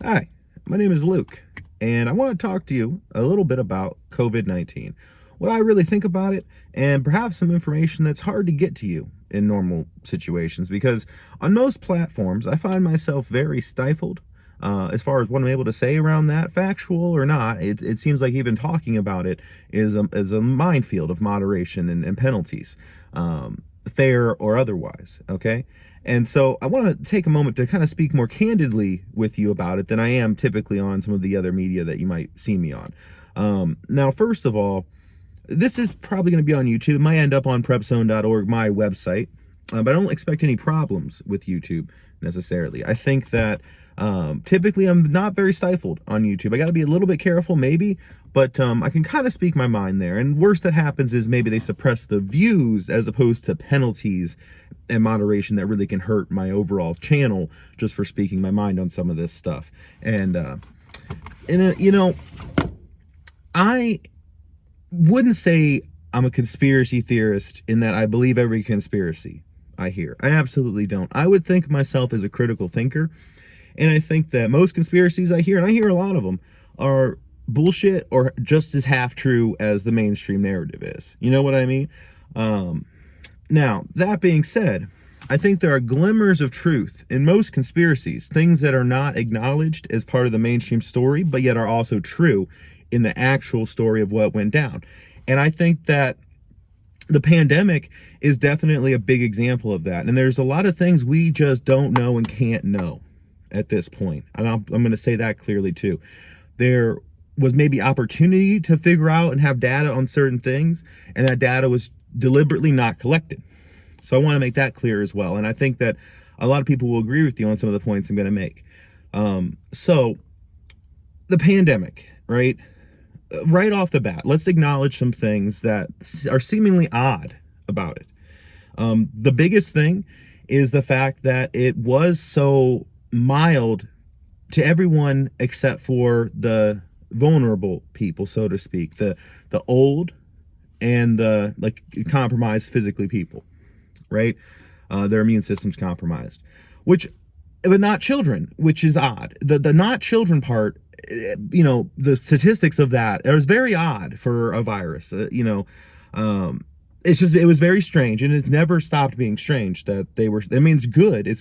Hi, my name is Luke, and I want to talk to you a little bit about COVID 19, what I really think about it, and perhaps some information that's hard to get to you in normal situations. Because on most platforms, I find myself very stifled as far as what I'm able to say around that, factual or not. It seems like even talking about it is a minefield of moderation and penalties, fair or otherwise, okay? And so I want to take a moment to kind of speak more candidly with you about it than I am typically on some of the other media that you might see me on. Now, first of all, this is probably going to be on YouTube. It might end up on prepzone.org, my website, but I don't expect any problems with YouTube necessarily. I think that typically I'm not very stifled on YouTube. I got to be a little bit careful, maybe, but I can kind of speak my mind there. And worst that happens is maybe they suppress the views as opposed to penalties and moderation that really can hurt my overall channel just for speaking my mind on some of this stuff. You know, I wouldn't say I'm a conspiracy theorist in that I believe every conspiracy I hear. I absolutely don't. I would think myself as a critical thinker, and I think that most conspiracies I hear, and I hear a lot of them, are bullshit or just as half true as the mainstream narrative is. You know what I mean? Now, that being said, I think there are glimmers of truth in most conspiracies, things that are not acknowledged as part of the mainstream story, but yet are also true in the actual story of what went down. And I think that the pandemic is definitely a big example of that. And there's a lot of things we just don't know and can't know at this point. And I'm going to say that clearly too. There was maybe opportunity to figure out and have data on certain things, and that data was deliberately not collected. So I want to make that clear as well. And I think that a lot of people will agree with you on some of the points I'm going to make. So the pandemic, right? Right off the bat, let's acknowledge some things that are seemingly odd about it. The biggest thing is the fact that it was so mild to everyone except for the vulnerable people, so to speak, the old and the like compromised physically people, right? Their immune system's compromised, which, but not children, which is odd. The not children part, you know, the statistics of that, it was very odd for a virus. It's just, it was very strange, and it's never stopped being strange that they were, I mean, it's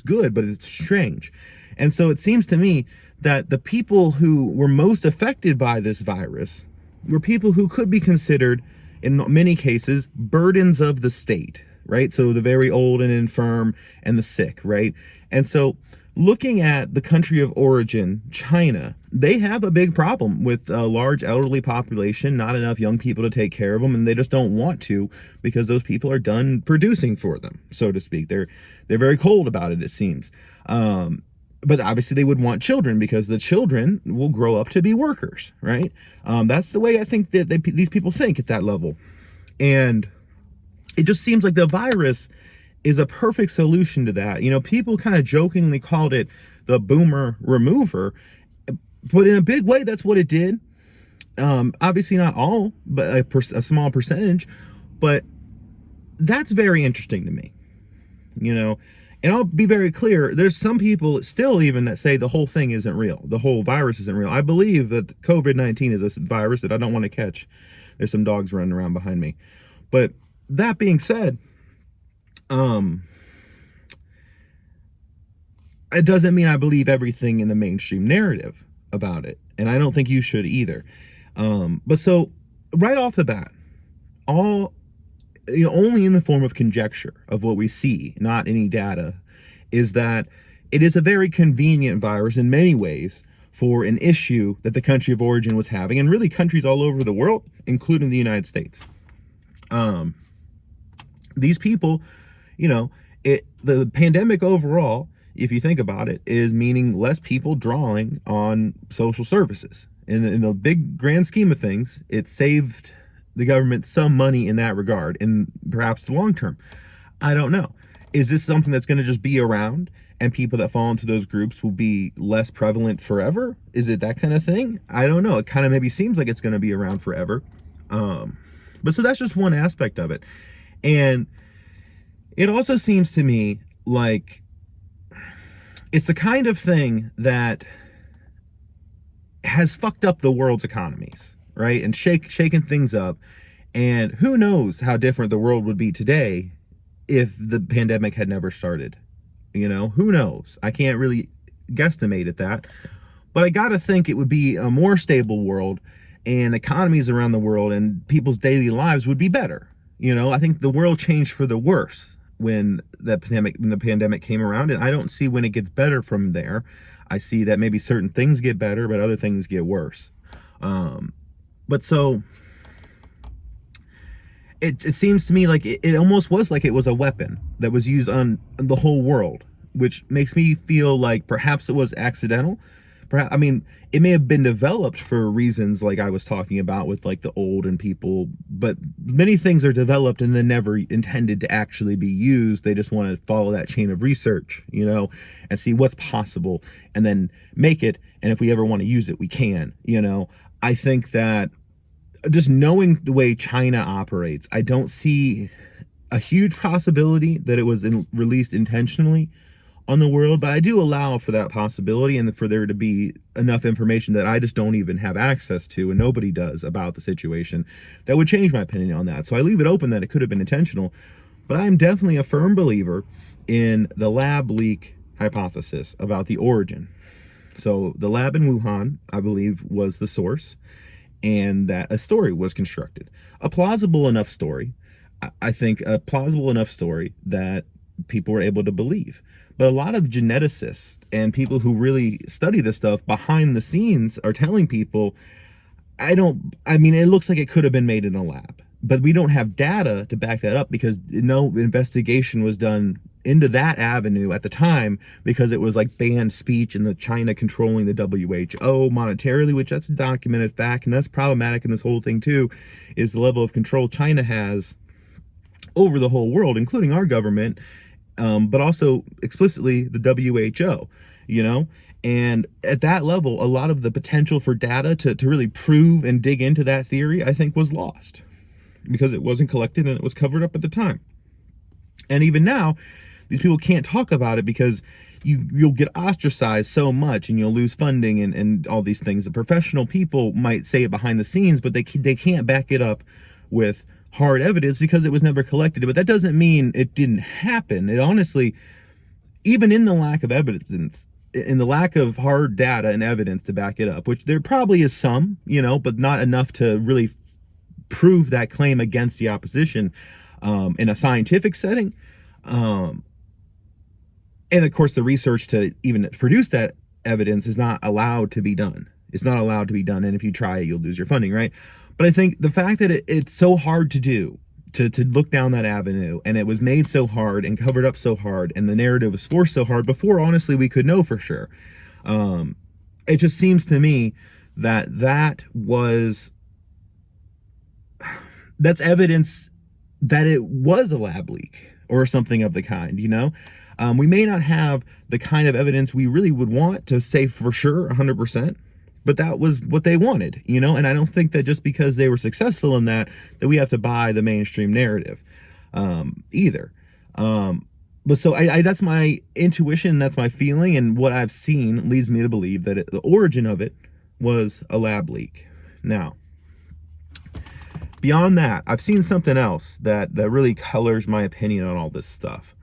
good, but it's strange. And so it seems to me that the people who were most affected by this virus were people who could be considered, in many cases, burdens of the state, right? So the very old and infirm and the sick, right? And so looking at the country of origin, China, they have a big problem with a large elderly population, not enough young people to take care of them, and they just don't want to because those people are done producing for them, so to speak. They're very cold about it seems. But obviously they would want children because the children will grow up to be workers, right? That's the way I think that these people think at that level. And it just seems like the virus is a perfect solution to that. You know, people kind of jokingly called it the boomer remover, but in a big way, that's what it did. Obviously not all, but a small percentage, but that's very interesting to me, you know. And I'll be very clear, there's some people still even that say the whole thing isn't real. The whole virus isn't real. I believe that COVID-19 is a virus that I don't want to catch. There's some dogs running around behind me. But that being said, it doesn't mean I believe everything in the mainstream narrative about it. And I don't think you should either. But so right off the bat, only in the form of conjecture of what we see, not any data, is that it is a very convenient virus in many ways for an issue that the country of origin was having, and really countries all over the world, including the United States. These people, the pandemic overall, if you think about it, is meaning less people drawing on social services. In the big grand scheme of things, it saved the government some money in that regard, and perhaps the long term. I don't know. Is this something that's going to just be around and people that fall into those groups will be less prevalent forever? Is it that kind of thing? I don't know. It kind of maybe seems like it's going to be around forever. But so that's just one aspect of it. And it also seems to me like it's the kind of thing that has fucked up the world's economies, right? And shaken things up. And who knows how different the world would be today if the pandemic had never started. You know, who knows? I can't really guesstimate at that. But I got to think it would be a more stable world, and economies around the world and people's daily lives would be better. You know, I think the world changed for the worse when the pandemic came around, and I don't see when it gets better from there. I see that maybe certain things get better, but other things get worse. But so it seems to me like it almost was like it was a weapon that was used on the whole world, which makes me feel like perhaps it was accidental. Perhaps, I mean, it may have been developed for reasons like I was talking about with like the old and people, but many things are developed and then never intended to actually be used. They just want to follow that chain of research, you know, and see what's possible and then make it. And if we ever want to use it, we can, you know. I think that just knowing the way China operates, I don't see a huge possibility that it was released intentionally on the world, but I do allow for that possibility and for there to be enough information that I just don't even have access to, and nobody does, about the situation that would change my opinion on that. So I leave it open that it could have been intentional, but I am definitely a firm believer in the lab leak hypothesis about the origin. So the lab in Wuhan, I believe, was the source, and that a story was constructed. A plausible enough story, I think a plausible enough story that people were able to believe. But a lot of geneticists and people who really study this stuff behind the scenes are telling people, I mean, it looks like it could have been made in a lab, but we don't have data to back that up because no investigation was done into that avenue at the time, because it was like banned speech and the China controlling the WHO monetarily, which that's a documented fact. And that's problematic in this whole thing too, is the level of control China has over the whole world, including our government, but also explicitly the WHO, you know? And at that level, a lot of the potential for data to really prove and dig into that theory, I think, was lost because it wasn't collected and it was covered up at the time. And even now, these people can't talk about it because you'll get ostracized so much and you'll lose funding and all these things. The professional people might say it behind the scenes, but they can't back it up with hard evidence because it was never collected. But that doesn't mean it didn't happen. It honestly, even in the lack of evidence, in the lack of hard data and evidence to back it up, which there probably is some, you know, but not enough to really prove that claim against the opposition in a scientific setting. And of course, the research to even produce that evidence is not allowed to be done. It's not allowed to be done. And if you try it, you'll lose your funding, right? But I think the fact that it's so hard to do, to look down that avenue, and it was made so hard and covered up so hard, and the narrative was forced so hard before, honestly, we could know for sure. It just seems to me that that's evidence that it was a lab leak or something of the kind, you know? We may not have the kind of evidence we really would want to say for sure 100%, but that was what they wanted, you know? And I don't think that just because they were successful in that we have to buy the mainstream narrative either. But so that's my intuition, that's my feeling, and what I've seen leads me to believe that the origin of it was a lab leak. Now, beyond that, I've seen something else that really colors my opinion on all this stuff.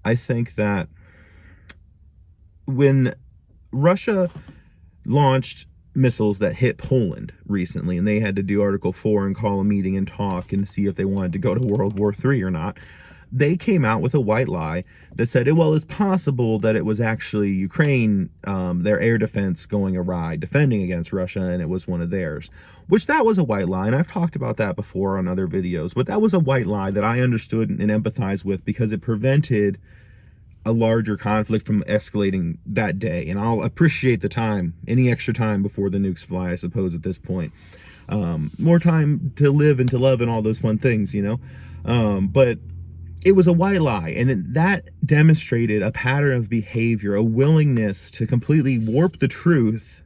I think that when Russia launched missiles that hit Poland recently, and they had to do Article 4 and call a meeting and talk and see if they wanted to go to World War III or not, they came out with a white lie that said, well, it's possible that it was actually Ukraine, their air defense going awry, defending against Russia, and it was one of theirs. Which that was a white lie, and I've talked about that before on other videos, but that was a white lie that I understood and empathized with because it prevented a larger conflict from escalating that day. And I'll appreciate the time, any extra time before the nukes fly, I suppose, at this point. More time to live and to love and all those fun things, you know? But it was a white lie, and that demonstrated a pattern of behavior, a willingness to completely warp the truth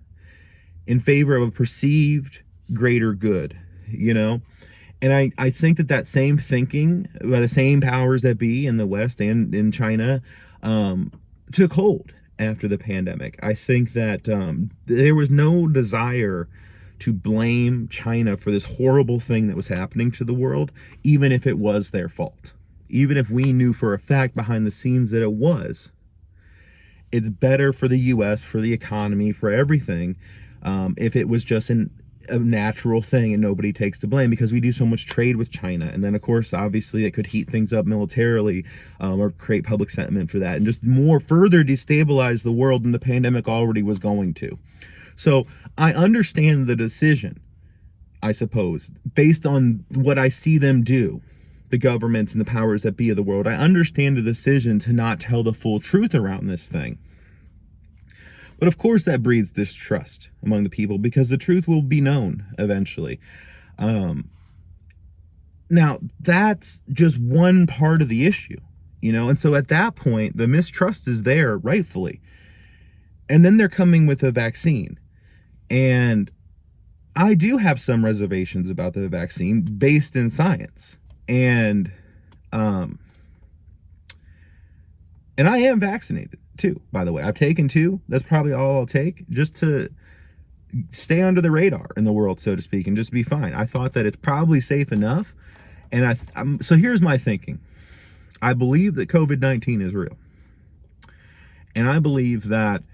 in favor of a perceived greater good, you know? And I think that same thinking by the same powers that be in the West and in China took hold. after the pandemic. I think that there was no desire to blame China for this horrible thing that was happening to the world, even if it was their fault. Even if we knew for a fact behind the scenes that it was. It's better for the U.S., for the economy, for everything, if it was just a natural thing and nobody takes the blame, because we do so much trade with China. And then, of course, obviously it could heat things up militarily, or create public sentiment for that and just more further destabilize the world than the pandemic already was going to. So I understand the decision, I suppose, based on what I see them do, the governments and the powers that be of the world. I understand the decision to not tell the full truth around this thing. But of course that breeds distrust among the people, because the truth will be known eventually. Now, that's just one part of the issue, and so at that point, the mistrust is there rightfully. And then they're coming with a vaccine. And I do have some reservations about the vaccine based in science. And I am vaccinated too, by the way. I've taken 2. That's probably all I'll take, just to stay under the radar in the world, so to speak, and just be fine. I thought that it's probably safe enough. And so here's my thinking. I believe that COVID-19 is real. And I believe that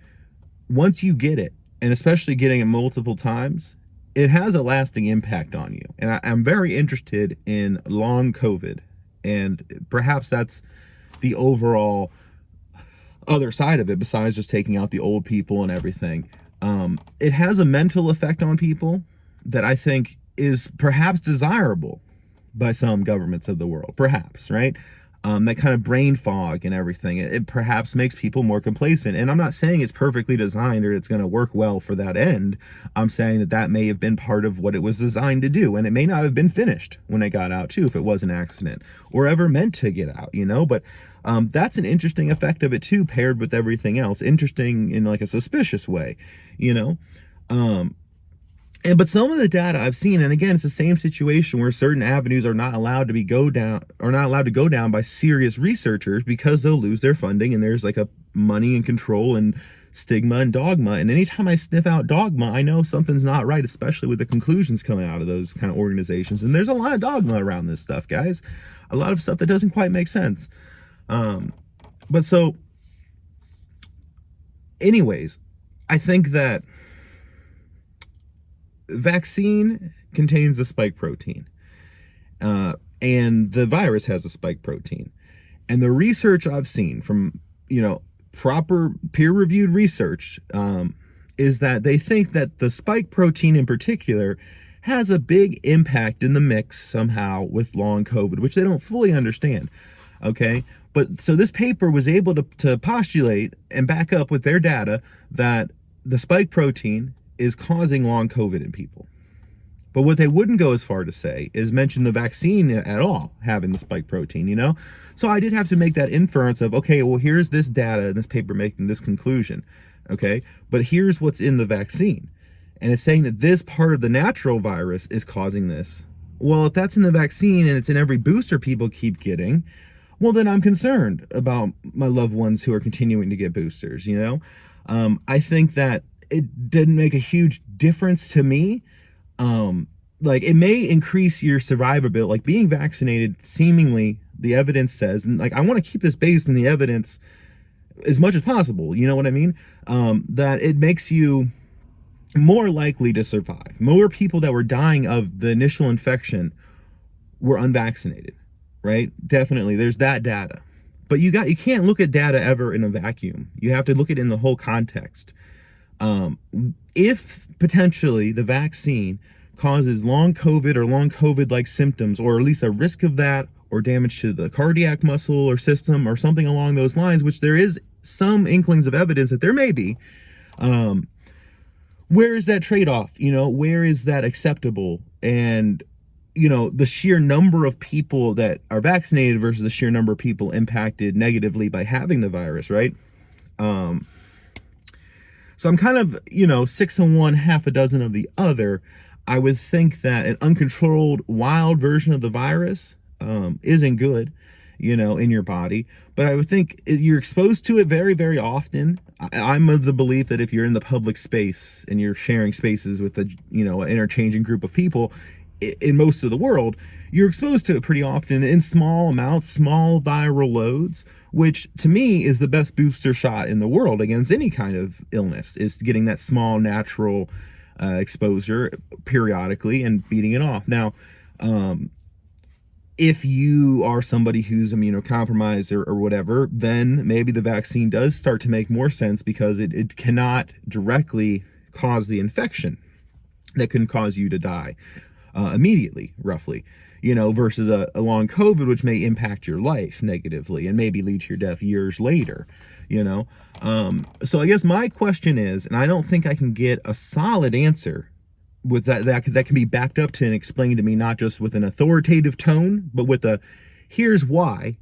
once you get it, and especially getting it multiple times, it has a lasting impact on you. And I'm very interested in long COVID. And perhaps that's the overall other side of it, besides just taking out the old people and everything. It has a mental effect on people that I think is perhaps desirable by some governments of the world, perhaps, right? That kind of brain fog and everything. It perhaps makes people more complacent. And I'm not saying it's perfectly designed or it's going to work well for that end. I'm saying that that may have been part of what it was designed to do. And it may not have been finished when it got out too, if it was an accident or ever meant to get out, But that's an interesting effect of it too, paired with everything else. Interesting in like a suspicious way, But some of the data I've seen, and again, it's the same situation where certain avenues are not allowed to go down by serious researchers, because they'll lose their funding, and there's like a money and control and stigma and dogma. And anytime I sniff out dogma, I know something's not right, especially with the conclusions coming out of those kind of organizations. And there's a lot of dogma around this stuff, guys. A lot of stuff that doesn't quite make sense. But so, anyways, I think that vaccine contains a spike protein, and the virus has a spike protein. And the research I've seen from, proper peer-reviewed research, is that they think that the spike protein in particular has a big impact in the mix somehow with long COVID, which they don't fully understand. Okay. But so this paper was able to postulate and back up with their data that the spike protein is causing long COVID in people. But what they wouldn't go as far to say is mention the vaccine at all having the spike protein, So I did have to make that inference of, okay, well, here's this data in this paper making this conclusion, okay? But here's what's in the vaccine. And it's saying that this part of the natural virus is causing this. Well, if that's in the vaccine and it's in every booster people keep getting, well, then I'm concerned about my loved ones who are continuing to get boosters, I think that it didn't make a huge difference to me. Like, it may increase your survivability, like being vaccinated, seemingly the evidence says, and like, I want to keep this based in the evidence as much as possible. You know what I mean? That it makes you more likely to survive. More people that were dying of the initial infection were unvaccinated, right? Definitely. There's that data, but you can't look at data ever in a vacuum. You have to look at it in the whole context. If potentially the vaccine causes long COVID or long COVID-like symptoms, or at least a risk of that, or damage to the cardiac muscle or system or something along those lines, which there is some inklings of evidence that there may be, where is that trade-off? Where is that acceptable? And, the sheer number of people that are vaccinated versus the sheer number of people impacted negatively by having the virus, right? So I'm kind of, 6 of one, half a dozen of the other. I would think that an uncontrolled, wild version of the virus isn't good. in your body. But I would think you're exposed to it very, very often. I'm of the belief that if you're in the public space and you're sharing spaces with an interchanging group of people in most of the world, you're exposed to it pretty often in small amounts, small viral loads, which to me is the best booster shot in the world against any kind of illness, is getting that small natural exposure periodically and beating it off. Now, if you are somebody who's immunocompromised or whatever, then maybe the vaccine does start to make more sense, because it cannot directly cause the infection that can cause you to die immediately, roughly, versus a long COVID, which may impact your life negatively and maybe lead to your death years later, So I guess my question is, and I don't think I can get a solid answer with that can be backed up to and explained to me, not just with an authoritative tone, but with a here's why,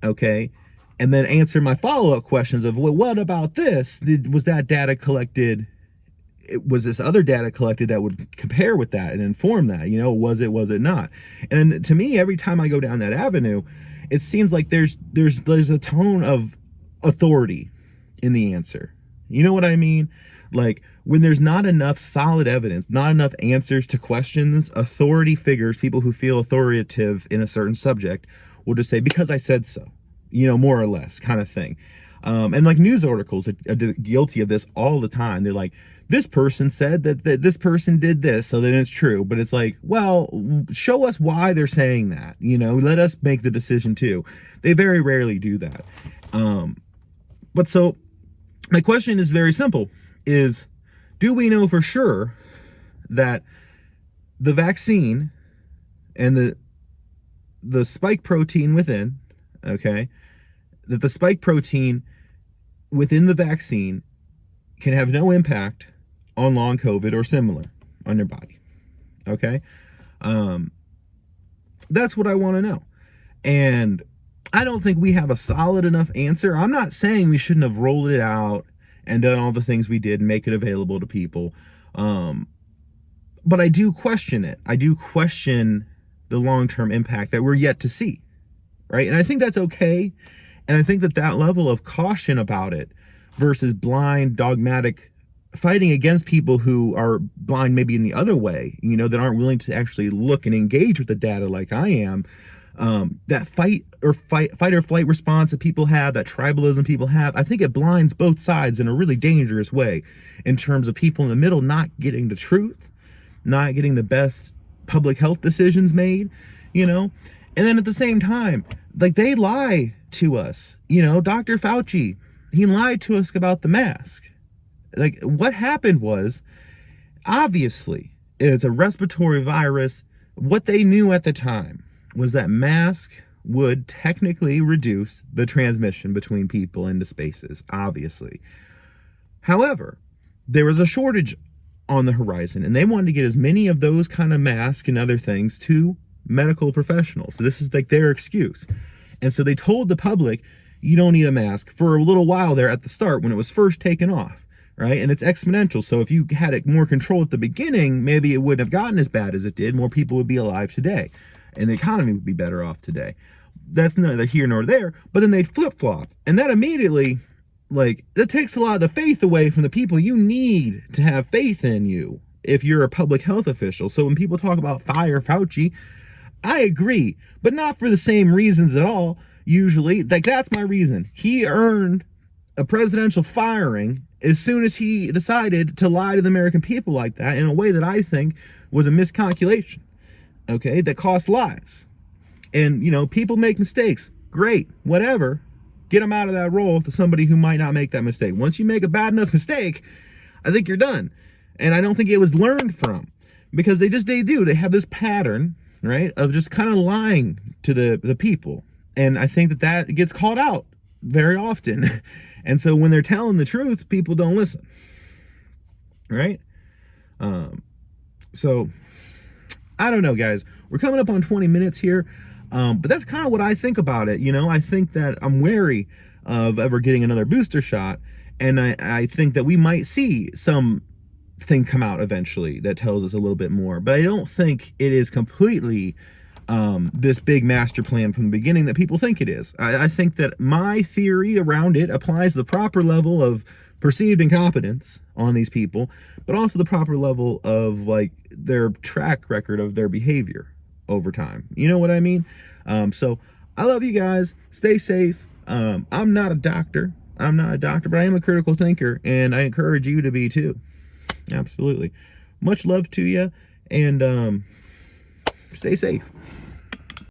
okay? And then answer my follow-up questions of, well, what about this? Was that data collected? Was this other data collected that would compare with that and inform that? Was it not? And to me, every time I go down that avenue, it seems like there's a tone of authority in the answer. You know what I mean? Like, when there's not enough solid evidence, not enough answers to questions, authority figures, people who feel authoritative in a certain subject, will just say, because I said so, more or less kind of thing. And like news articles are guilty of this all the time. They're like, this person said that this person did this, so then it's true. But it's like, well, show us why they're saying that. Let us make the decision too. They very rarely do that. But so my question is very simple, is, do we know for sure that the vaccine and the spike protein within, okay, that the spike protein within the vaccine can have no impact on long COVID or similar on your body, okay? That's what I want to know. And I don't think we have a solid enough answer. I'm not saying we shouldn't have rolled it out and done all the things we did and make it available to people. But I do question it. I do question the long-term impact that we're yet to see, right? And I think that's okay. And I think that level of caution about it versus blind, dogmatic fighting against people who are blind maybe in the other way, that aren't willing to actually look and engage with the data like I am, that fight or flight response that people have, that tribalism people have, I think it blinds both sides in a really dangerous way, in terms of people in the middle not getting the truth, not getting the best public health decisions made, and then at the same time, like, they lie to us. Dr. Fauci, he lied to us about the mask. Like, what happened was, obviously, it's a respiratory virus. What they knew at the time was that mask would technically reduce the transmission between people into spaces, obviously. However, there was a shortage on the horizon, and they wanted to get as many of those kind of masks and other things to medical professionals. So this is like their excuse. And so they told the public, you don't need a mask, for a little while there at the start when it was first taken off, right? And it's exponential. So if you had it more control at the beginning, maybe it wouldn't have gotten as bad as it did. More people would be alive today, and the economy would be better off today. That's neither here nor there. But then they'd flip-flop, and that immediately, like, that takes a lot of the faith away from the people you need to have faith in you if you're a public health official. So when people talk about fire Fauci, I agree, but not for the same reasons at all. Usually, like, that's my reason. He earned a presidential firing as soon as he decided to lie to the American people like that, in a way that I think was a miscalculation, okay, that cost lives. And, people make mistakes. Great, whatever. Get them out of that role to somebody who might not make that mistake. Once you make a bad enough mistake, I think you're done. And I don't think it was learned from, because they have this pattern, right, of just kind of lying to the people. And I think that gets called out very often. And so when they're telling the truth, people don't listen, right? So I don't know, guys. We're coming up on 20 minutes here. But that's kind of what I think about it. I think that I'm wary of ever getting another booster shot. And I think that we might see something come out eventually that tells us a little bit more. But I don't think it is completely this big master plan from the beginning that people think it is. I think that my theory around it applies the proper level of perceived incompetence on these people, but also the proper level of like their track record of their behavior over time. You know what I mean? So I love you guys. Stay safe. I'm not a doctor. But I am a critical thinker, and I encourage you to be too. Absolutely. Much love to you, and stay safe.